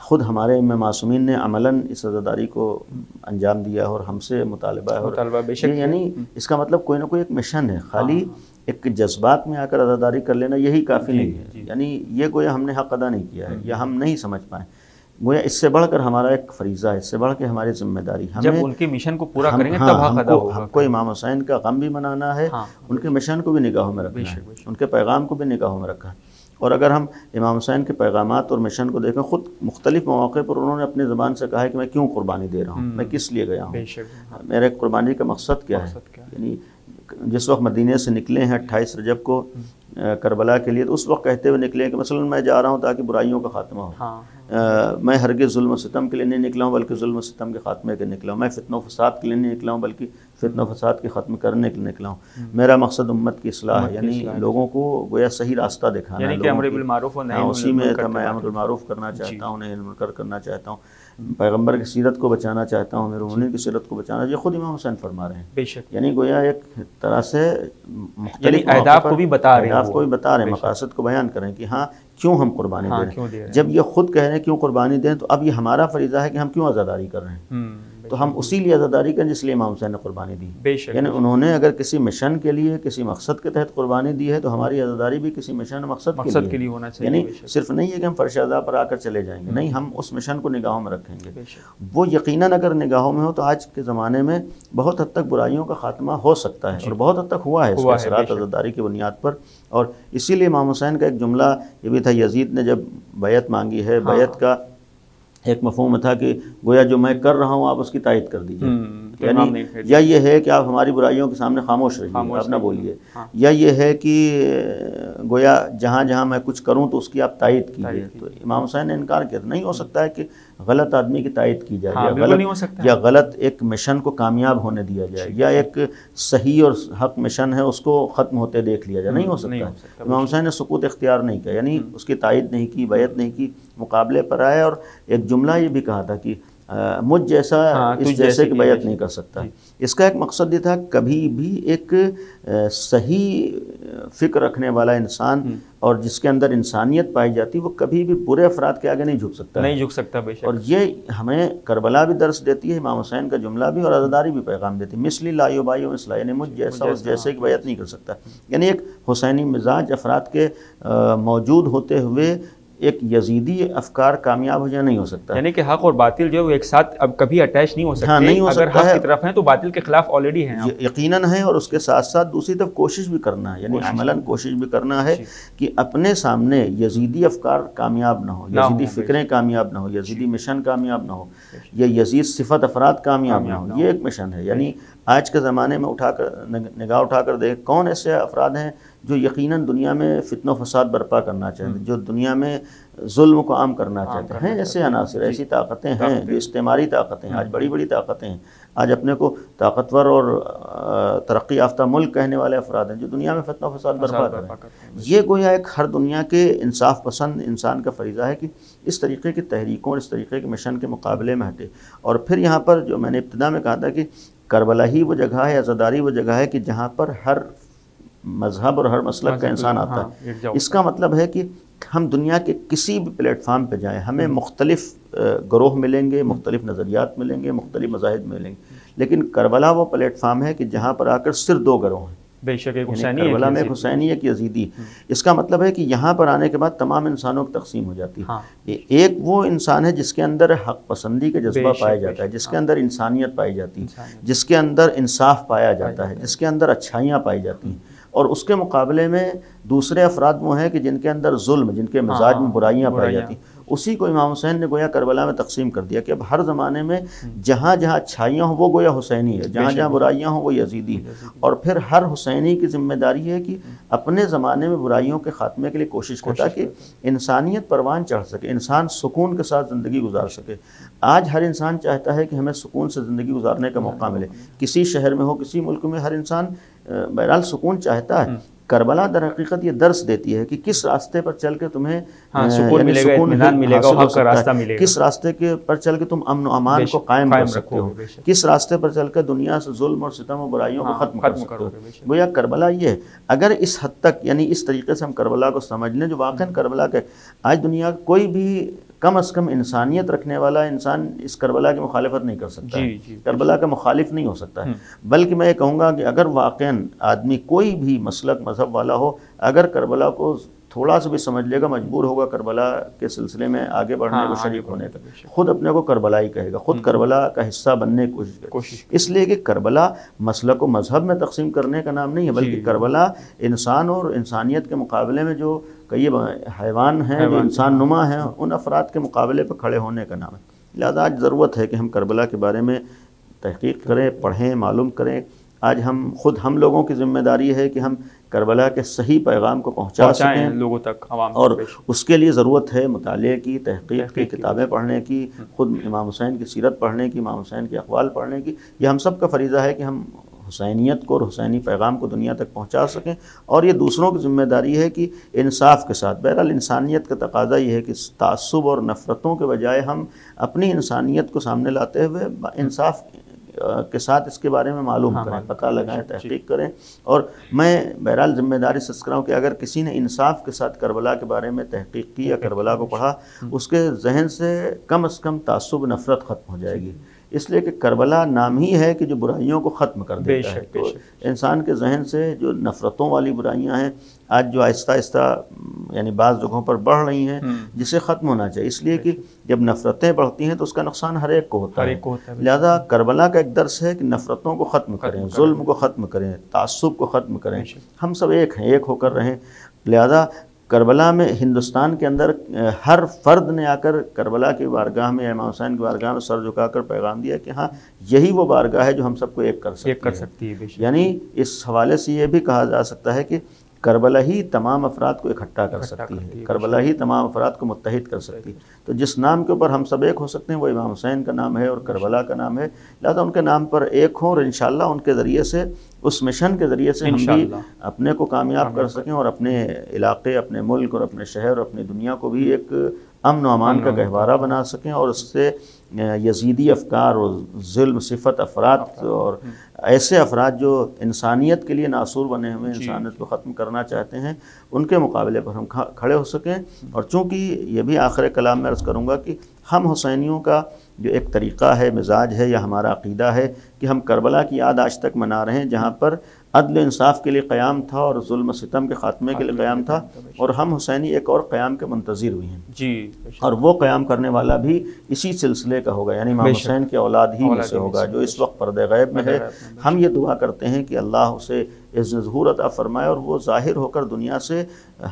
خود ہمارے امام معصومین نے عملاً اس عزاداری کو انجام دیا اور ہم سے مطالبہ ہے، یعنی اس کا مطلب کوئی نہ کوئی ایک مشن ہے، خالی ایک جذبات میں آ کر عزاداری کر لینا یہی کافی نہیں ہے، یعنی یہ گویا ہم نے حق ادا نہیں کیا ہے یا ہم نہیں سمجھ پائیں، گویا اس سے بڑھ کر ہمارا ایک فریضہ ہے، اس سے بڑھ کے ہماری ذمہ داری، جب ان کے مشن کو پورا کریں گے تب حق ادا ہوگا۔ ہم کو امام حسین کا غم بھی منانا ہے، ان کے مشن کو بھی نگاہوں میں رکھنا ہے، ان کے پیغام کو بھی نگاہوں میں رکھا ہے۔ اور اگر ہم امام حسین کے پیغامات اور مشن کو دیکھیں، خود مختلف مواقع پر انہوں نے اپنی زبان سے کہا ہے کہ میں کیوں قربانی دے رہا ہوں، میں کس لیے گیا ہوں، میرے قربانی کا مقصد کیا ہے۔ یعنی جس وقت مدینے سے نکلے ہیں 28 رجب کو کربلا کے لیے، تو اس وقت کہتے ہوئے نکلے کہ مثلا میں جا رہا ہوں تاکہ برائیوں کا خاتمہ ہو، میں ہرگز ظلم و ستم کے لیے نہیں نکلا ہوں بلکہ ظلم و ستم کے خاتمے کے نکلا ہوں، میں فتنہ و فساد کے لیے نہیں نکلا ہوں بلکہ فتنہ و فساد کے ختم کرنے کے لیے نکلا ہوں، میرا مقصد امت کی اصلاح ہے، یعنی لوگوں کو گویا صحیح راستہ دکھانا ہے، اسی میں میں امر بالمعروف کرنا چاہتا ہوں، نہی عن المنکر کرنا چاہتا ہوں، پیغمبر کی سیرت کو بچانا چاہتا ہوں، میرے مومنین کی سیرت کو بچانا، یہ خود امام حسین فرما رہے ہیں، بے شک، یعنی گویا ایک طرح سے مختلف اہداف کو بھی بتا رہے ہیں، مقاصد کو بیان کریں کہ ہاں کیوں ہم قربانی دے رہے ہیں۔ جب یہ خود کہہ رہے ہیں کیوں قربانی دیں، تو اب یہ ہمارا فریضہ ہے کہ ہم کیوں عزاداری کر رہے ہیں، تو ہم اسی لیے عزاداری کریں جس لیے امام حسین نے قربانی دی، یعنی انہوں نے اگر کسی مشن کے لیے کسی مقصد کے تحت قربانی دی ہے تو ہماری عزاداری بھی کسی مشن مقصد کے لیے ہونا چاہیے، یعنی صرف نہیں ہے کہ ہم فرش عزا پر آ کر چلے جائیں گے، نہیں، ہم اس مشن کو نگاہوں میں رکھیں گے، وہ یقیناً اگر نگاہوں میں ہو تو آج کے زمانے میں بہت حد تک برائیوں کا خاتمہ ہو سکتا ہے، اور بہت حد تک ہوا ہے اس کے اثرات عزاداری کی بنیاد پر۔ اور اسی لیے امام حسین کا ایک جملہ یہ بھی تھا، یزید نے جب بیعت مانگی ہے، بیعت کا ایک مفہوم تھا کہ گویا جو میں کر رہا ہوں آپ اس کی تائید کر دیجئے، یعنی یا یہ ہے کہ آپ ہماری برائیوں کے سامنے خاموش رہیے، آپ نہ بولیے، یا یہ ہے کہ گویا جہاں جہاں میں کچھ کروں تو اس کی آپ تائید کیجیے۔ تو امام حسین نے انکار کیا، نہیں ہو سکتا ہے کہ غلط آدمی کی تائید کی جائے یا غلط ایک مشن کو کامیاب ہونے دیا جائے، یا ایک صحیح اور حق مشن ہے اس کو ختم ہوتے دیکھ لیا جائے، نہیں ہو سکتا۔ امام حسین نے سکوت اختیار نہیں کیا، یعنی اس کی تائید نہیں کی، بیعت نہیں کی، مقابلے پر آئے، اور ایک جملہ یہ بھی کہا تھا کہ مجھ جیسا اس جیسے کی بیعت نہیں کر سکتا۔ اس کا ایک مقصد یہ تھا کبھی بھی ایک صحیح فکر رکھنے والا انسان اور جس کے اندر انسانیت پائی جاتی وہ کبھی بھی برے افراد کے آگے نہیں جھک سکتا بے شک۔ اور یہ ہمیں کربلا بھی درس دیتی ہے، امام حسین کا جملہ بھی، اور عزاداری بھی پیغام دیتی ہے، مثلی لا یبایع مثلا، یعنی مجھ جیسا اس جیسے کی بیعت نہیں کر سکتا۔ یعنی ایک حسینی مزاج افراد کے موجود ہوتے ہوئے ایک یزیدی افکار کامیاب ہو جائے نہیں ہو سکتا، یعنی کہ حق اور باطل جو ہے وہ ایک ساتھ اب کبھی اٹیچ نہیں ہو سکتے، نہیں ہو اگر سکتا حق ہے کی طرف ہیں تو باطل کے خلاف آلریڈی ہیں، یقیناً ہے، اور اس کے ساتھ ساتھ دوسری طرف کوشش بھی کرنا ہے، یعنی عملاً کوشش بھی کرنا ہے کہ اپنے سامنے یزیدی افکار کامیاب نہ ہو، یزیدی فکریں کامیاب نہ ہو، یزیدی مشن کامیاب نہ ہو، یا یزید صفت افراد کامیاب نہ ہو، یہ ایک مشن ہے۔ یعنی آج کے زمانے میں نگاہ اٹھا کر دیکھ کون ایسے افراد ہیں جو یقیناً دنیا میں فتنہ و فساد برپا کرنا چاہتے ہیں، جو دنیا میں ظلم کو عام کرنا چاہتے ہیں، ایسے عناصر، ایسی طاقتیں ہیں جو استعماری طاقتیں ہیں، آج بڑی بڑی طاقتیں ہیں، آج اپنے کو طاقتور اور ترقی یافتہ ملک کہنے والے افراد ہیں جو دنیا میں فتنہ و فساد برپا کر رہے ہیں۔ یہ گویا ایک ہر دنیا کے انصاف پسند انسان کا فریضہ ہے کہ اس طریقے کی تحریکوں اور اس طریقے کے مشن کے مقابلے میں ہٹے۔ اور پھر یہاں پر جو میں نے ابتدا میں کہا تھا کہ کربلا ہی وہ جگہ ہے، عزاداری وہ جگہ ہے کہ جہاں پر ہر مذہب اور ہر مسلک کا انسان آتا ہے۔ اس کا مطلب ہے کہ ہم دنیا کے کسی بھی پلیٹ فارم پہ جائیں ہمیں مختلف گروہ ملیں گے، مختلف نظریات ملیں گے، مختلف مذاہب ملیں گے، لیکن کربلا وہ پلیٹ فارم ہے کہ جہاں پر آ کر صرف دو گروہ ہیں، بے شک، ایک یعنی کربلا میں ایک حسینی ایک یزیدی۔ اس کا مطلب ہے کہ یہاں پر آنے کے بعد تمام انسانوں کی تقسیم ہو جاتی ہے۔ ایک وہ انسان ہے جس کے اندر حق پسندی کا جذبہ پایا جاتا ہے، جس کے اندر انسانیت پائی جاتی ہے، جس کے اندر انصاف پایا جاتا ہے، جس کے اندر اچھائیاں پائی جاتی ہیں، اور اس کے مقابلے میں دوسرے افراد وہ ہیں کہ جن کے اندر ظلم، جن کے مزاج میں برائیاں پائی جاتی ہیں۔ اسی کو امام حسین نے گویا کربلا میں تقسیم کر دیا کہ اب ہر زمانے میں جہاں جہاں اچھائیاں ہوں وہ گویا حسینی ہے، جہاں جہاں برائیاں ہوں وہ یزیدی ہے۔ اور پھر ہر حسینی کی ذمہ داری ہے کہ اپنے زمانے میں برائیوں کے خاتمے کے لیے کوشش کرے تاکہ انسانیت پروان چڑھ سکے، انسان سکون کے ساتھ زندگی گزار سکے۔ آج ہر انسان چاہتا ہے کہ ہمیں سکون سے زندگی گزارنے کا موقع ملے، کسی شہر میں ہو، کسی ملک میں، ہر انسان بہرحال سکون چاہتا ہے۔ کربلا در حقیقت یہ درس دیتی ہے کہ کس راستے پر چل کے تمہیں سکون ملے گا، اطمینان ملے گا، حق کا راستہ ملے گا، کس راستے کے پر چل کے تم امن و امان کو قائم کر سکتے ہو، کس راستے پر چل کے دنیا سے ظلم اور ستم و برائیوں کو ختم کر سکتے ہو۔ گویا کربلا یہ ہے۔ اگر اس حد تک یعنی اس طریقے سے ہم کربلا کو سمجھ لیں جو واقعاً کربلا کے آج دنیا کوئی بھی کم از کم انسانیت رکھنے والا انسان اس کربلا کی مخالفت نہیں کر سکتا ہے، کربلا کا مخالف نہیں ہو سکتا ہے۔ بلکہ میں یہ کہوں گا کہ اگر واقعاً آدمی کوئی بھی مسلک مذہب والا ہو، اگر کربلا کو تھوڑا سا بھی سمجھ لے گا، مجبور ہوگا کربلا کے سلسلے میں آگے بڑھنے کو، شریک ہونے کا، خود اپنے کو کربلا ہی کہے گا، خود کربلا کا حصہ بننے کی کوشش کرے گا۔ اس لیے کہ کربلا مسلک و مذہب میں تقسیم کرنے کا نام نہیں ہے، بلکہ کربلا انسان اور انسانیت کے مقابلے میں جو کئی حیوان ہیں جو انسان نما ہیں ان افراد کے مقابلے پہ کھڑے ہونے کا نام ہے۔ لہذا آج ضرورت ہے کہ ہم کربلا کے بارے میں تحقیق کریں، پڑھیں، معلوم کریں۔ آج ہم لوگوں کی ذمہ داری ہے کہ ہم کربلا کے صحیح پیغام کو پہنچا سکیں لوگوں تک، اور اس کے لیے ضرورت ہے مطالعے کی، تحقیق کی، کتابیں پڑھنے کی، خود امام حسین کی سیرت پڑھنے کی، امام حسین کے اقوال پڑھنے کی۔ یہ ہم سب کا فریضہ ہے کہ ہم حسینیت کو اور حسینی پیغام کو دنیا تک پہنچا سکیں، اور یہ دوسروں کی ذمہ داری ہے کہ انصاف کے ساتھ، بہرحال انسانیت کا تقاضا یہ ہے کہ تعصب اور نفرتوں کے بجائے ہم اپنی انسانیت کو سامنے لاتے ہوئے انصاف کے ساتھ اس کے بارے میں معلوم کریں، پتہ لگائیں، تحقیق کریں۔ اور میں بہرحال ذمہ داری سے کر رہا ہوں کہ اگر کسی نے انصاف کے ساتھ کربلا کے بارے میں تحقیق کی یا کربلا کو پڑھا، اس کے ذہن سے کم از کم تعصب نفرت ختم ہو جائے گی، اس لیے کہ کربلا نام ہی ہے کہ جو برائیوں کو ختم کر دیتا ہے۔ تو انسان کے ذہن سے جو نفرتوں والی برائیاں ہیں آج جو آہستہ آہستہ یعنی بعض جگہوں پر بڑھ رہی ہیں، جسے ختم ہونا چاہیے، اس لیے کہ جب نفرتیں بڑھتی ہیں تو اس کا نقصان ہر ایک کو ہوتا ہے۔ لہذا کربلا کا ایک درس ہے کہ نفرتوں کو ختم کریں، ظلم کو ختم کریں، تعصب کو ختم کریں، ہم سب ایک ہیں، ایک ہو کر رہیں۔ لہذا کربلا میں ہندوستان کے اندر ہر فرد نے آ کر کربلا کی بارگاہ میں یا امام حسین کی بارگاہ میں سر جھکا کر پیغام دیا کہ ہاں یہی وہ بارگاہ ہے جو ہم سب کو ایک کر سکتی ہے. یعنی اس حوالے سے یہ بھی کہا جا سکتا ہے کہ کربلا ہی تمام افراد کو اکٹھا کر سکتی ہے، کربلا ہی تمام افراد کو متحد کر سکتی ہے. تو جس نام کے اوپر ہم سب ایک ہو سکتے ہیں وہ امام حسین کا نام ہے اور کربلا کا نام ہے، لہذا ان کے نام پر ایک ہوں اور انشاءاللہ ان کے ذریعے سے، اس مشن کے ذریعے سے ہم بھی اپنے کو کامیاب کر سکیں اور اپنے علاقے، اپنے ملک اور اپنے شہر اور اپنی دنیا کو بھی ایک امن و امان کا گہوارہ بنا سکیں اور اس سے یزیدی افکار اور ظلم صفت افراد اور ایسے افراد جو انسانیت کے لیے ناصور بنے ہوئے انسانیت کو ختم کرنا چاہتے ہیں ان کے مقابلے پر ہم کھڑے ہو سکیں. اور چونکہ یہ بھی آخر کلام میں عرض کروں گا کہ ہم حسینیوں کا جو ایک طریقہ ہے، مزاج ہے یا ہمارا عقیدہ ہے کہ ہم کربلا کی یاد آج تک منا رہے ہیں جہاں پر عدل و انصاف کے لیے قیام تھا اور ظلم و ستم کے خاتمے کے لیے قیام تھا، اور ہم حسینی ایک اور قیام کے منتظر ہوئے ہیں اور وہ قیام کرنے والا بھی اسی سلسلے کا ہوگا، یعنی امام حسین کی اولاد ہی میں سے ہوگا جو اس وقت پردہ غیب میں ہے. ہم یہ دعا کرتے ہیں کہ اللہ اسے عزت ظہور عطا فرمائے اور وہ ظاہر ہو کر دنیا سے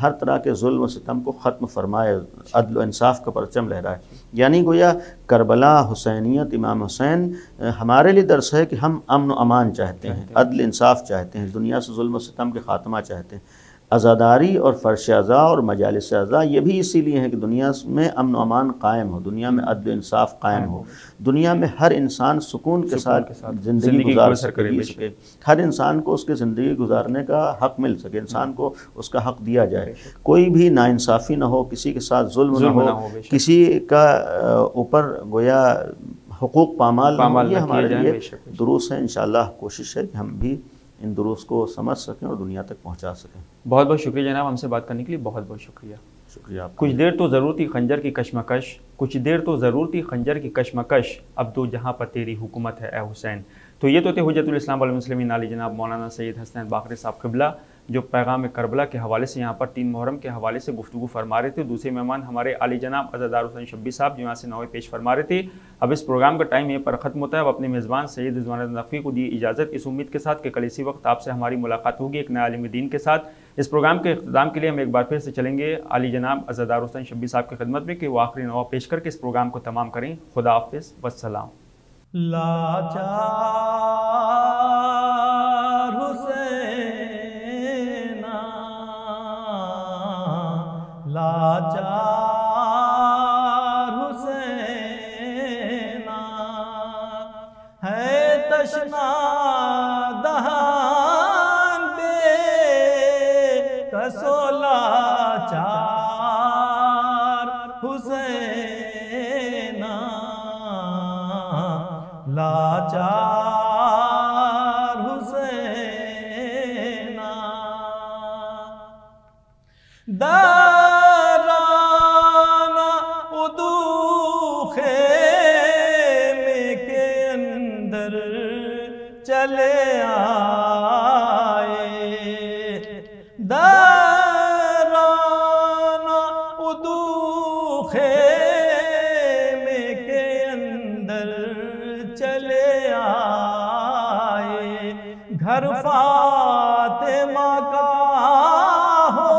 ہر طرح کے ظلم و ستم کو ختم فرمائے، عدل و انصاف کا پرچم لہرائے. یعنی گویا کربلا، حسینیت، امام حسین ہمارے لیے درس ہے کہ ہم امن و امان چاہتے ہیں، عدل انصاف چاہتے ہیں، دنیا سے ظلم و ستم کے خاتمہ چاہتے ہیں. عزاداری اور فرش عزا اور مجالس عزا یہ بھی اسی لیے ہیں کہ دنیا میں امن و امان قائم ہو، دنیا میں عدل و انصاف قائم ہو، دنیا میں ہر انسان سکون کے ساتھ زندگی گزار سکے، ہر انسان کو اس کے زندگی گزارنے کا حق مل سکے، انسان کو اس کا حق دیا جائے، کوئی بھی ناانصافی نہ ہو، کسی کے ساتھ ظلم نہ ہو، کسی کا اوپر گویا حقوق پامال نہ ہو. یہ ہمارے لیے دروس ہیں. انشاءاللہ کوشش ہے کہ ہم بھی ان دروس کو سمجھ سکیں اور دنیا تک پہنچا سکیں. بہت بہت شکریہ جناب، ہم سے بات کرنے کے لیے بہت بہت شکریہ. شکریہ آپ. کچھ دیر تو ضرور تھی خنجر کی کشمکش، کچھ دیر تو ضرور تھی خنجر کی کشمکش، اب تو جہاں پر تیری حکومت ہے اے حسین. تو یہ تو تھے حجت الاسلام والمسلمین علی جناب مولانا سید حسنین باقری صاحب قبلہ، جو پیغام کربلا کے حوالے سے یہاں پر 3 محرم کے حوالے سے گفتگو فرما رہے تھے. دوسرے مہمان ہمارے علی جناب عزادار حسین شبی صاحب جو یہاں سے نوے پیش فرما رہے تھے. اب اس پروگرام کا ٹائم یہیں پر ختم ہوتا ہے. اب اپنے میزبان سید رضوان نقوی کو دی اجازت، اس امید کے ساتھ کہ کل اسی وقت آپ سے ہماری ملاقات ہوگی ایک نئے عالم دین کے ساتھ. اس پروگرام کے اختتام کے لیے ہم ایک بار پھر سے چلیں گے علی جناب عزادار حسین شبی صاحب کی خدمت میں کہ وہ آخری نوہ پیش کر کے اس پروگرام کو تمام کریں. خدا حافظ والسلام. لاچار حسینہ، لاچار حسینہ، ہے تشنا دہان بے کسو لاچار حسینہ، لاچار حسینہ. درانا ادو خیمے کے اندر چلے آئے، درانا ادو خیمے کے اندر چلے آئے، گھر فاطمہ کا ہو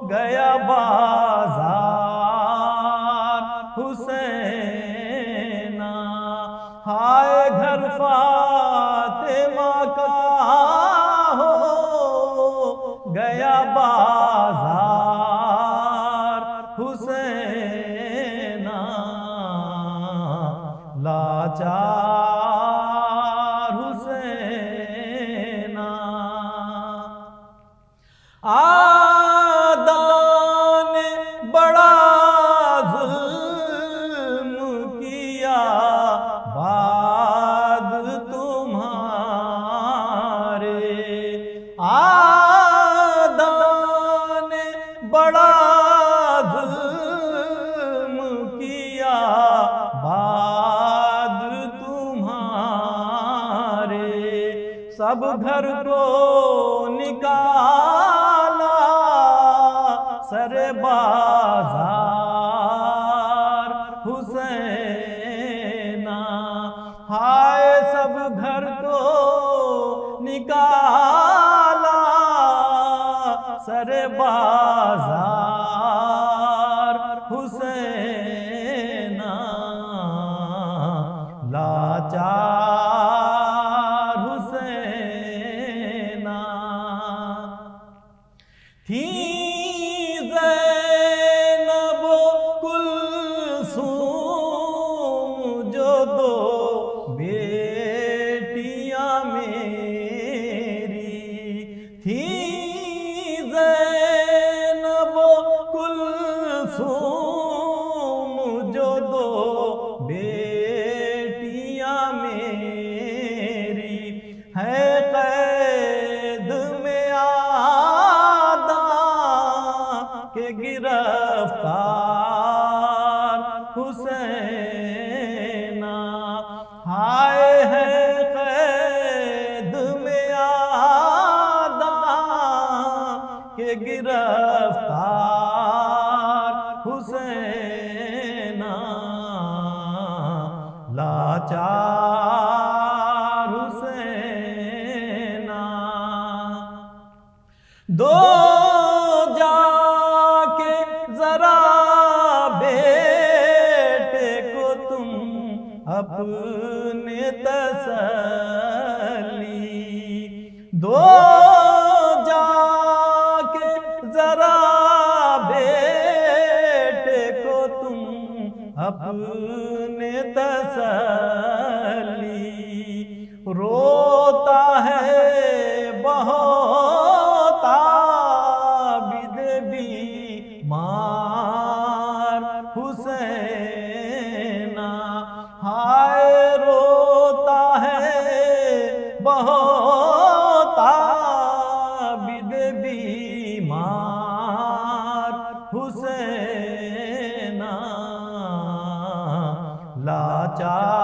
گیا بازار حسینہ، ہائے گھر فاطمہ کا ہو گیا بازار حسینہ، لاچار حسینہ. آدان نے بڑا ظلم کیا بعد تمہارے، آدان نے بڑا ظلم کیا بعد تمہارے، سب گھر کو نکالا سر بازار حسینہ، ہائے سب گھر کو نکالا سر بازار تھی زینب و کلثوم جو دو بیٹیاں میری، تھی زینب و کلثوم جو دو بیٹیاں میری، ہے قید میں آدھا کہ گرفتار حسینہ، ہائے ہے قید میں آدھا کہ گرفتار حسینہ، لاچار حسینہ، دو جا کے ذرا بیٹے کو تم اپنے تسلی، دو جا کے ذرا بیٹے کو تم اپنے تسلی، روتا ہے بہت عابد بیمار حسینہ، ہائے روتا ہے بہت عابد بیمار حسینہ، لاچار